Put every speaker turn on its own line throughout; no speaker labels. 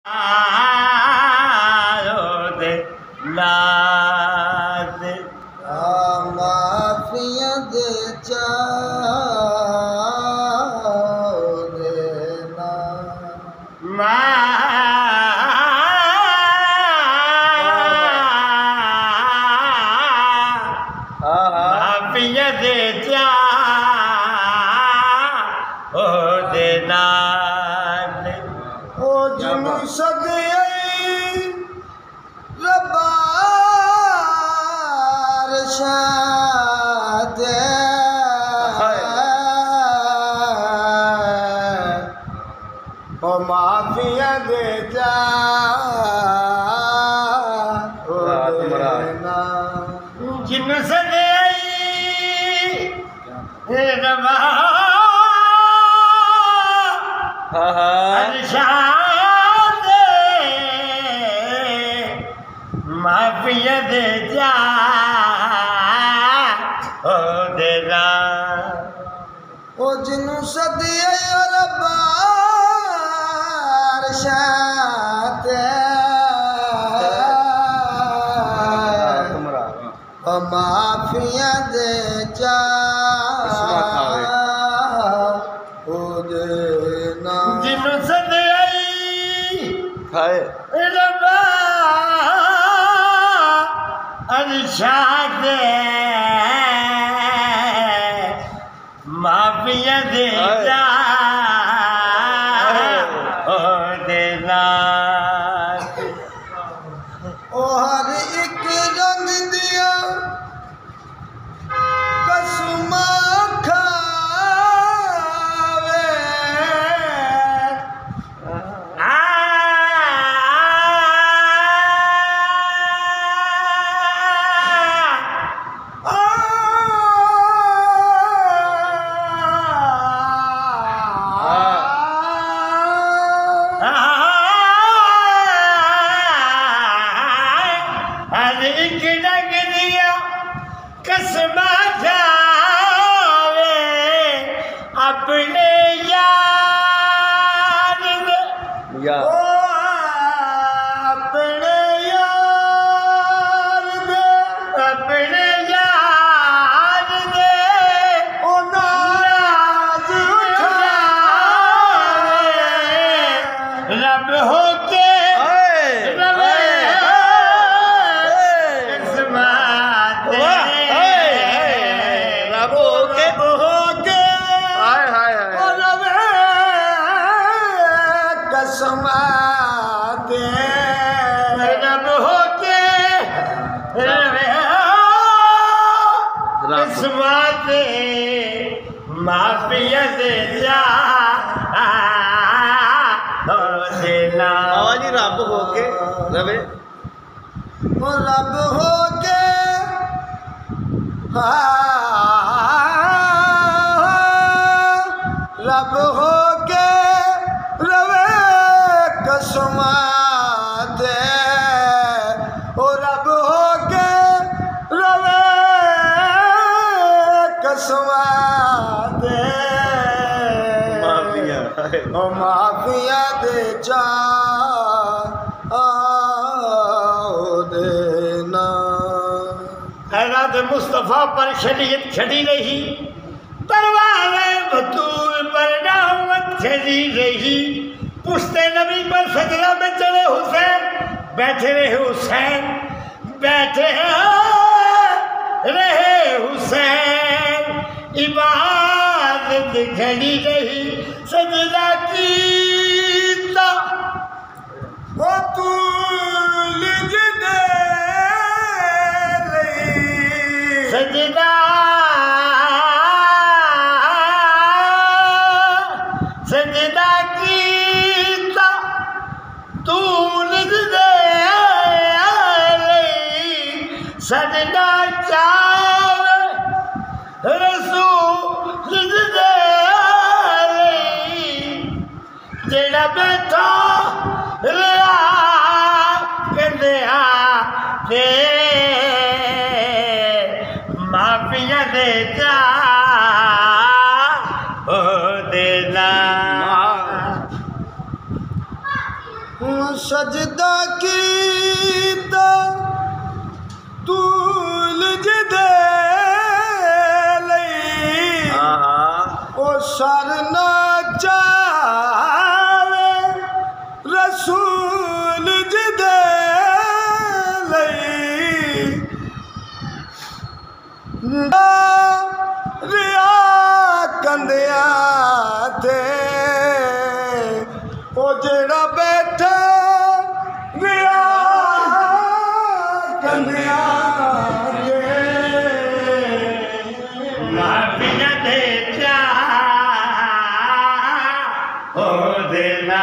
mafia दे
mafia दे ओ देना
ओ जिन्हों सदे ओ mafia दे
जिन सदे रबा mafia दे ओ देना
ओ जिन्हों सदे रबा माफिया दे ओ देना
जिन्हों सदे रबा अरशाद माफिया दे ओ देना
ओ हर एक रंग दिया कसमा खावे
एक रंग दिया कसमा जावे अपने यार
ओ अपने यार दे
अपने यार दे
ओ नाज उठावे
रब होके
कसमा दे
रब होके कसमा दे माफिया दे देना
आवाज़ रब होके रवे ओ रब होके रब होके रवे कसमा दे ओ रब होके रवे कसमा दे ओ माफिया दे देना
हैरात मुस्तफ़ा पर शरीयत खड़ी रही परवाज़े बतूल पर दावत खड़ी रही पुश्ते नबी पर सजदा में चढ़े हुसैन बैठे रहे हुसैन बैठे रहे हुसैन इबादत खड़ी रही सजदा की
ओ तू लिज दे
सजदा सजदा की तू लिज दे सजदा चावे रसूल लिज दे जेड़ा बैठा रहा कहते के माफिया दे ओ देना
सजदा कीता तूल जिदे लई ओ सर ना चावे रसूल जिदे लई रिया कंदिया थे ओ जेड़ा बैठा रिया कंदिया
माफिया दे जा हो देना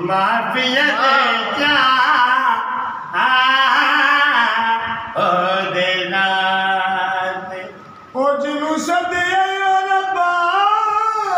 माफिया दे जा हो देना
ओ जिनू सदिया बादशाह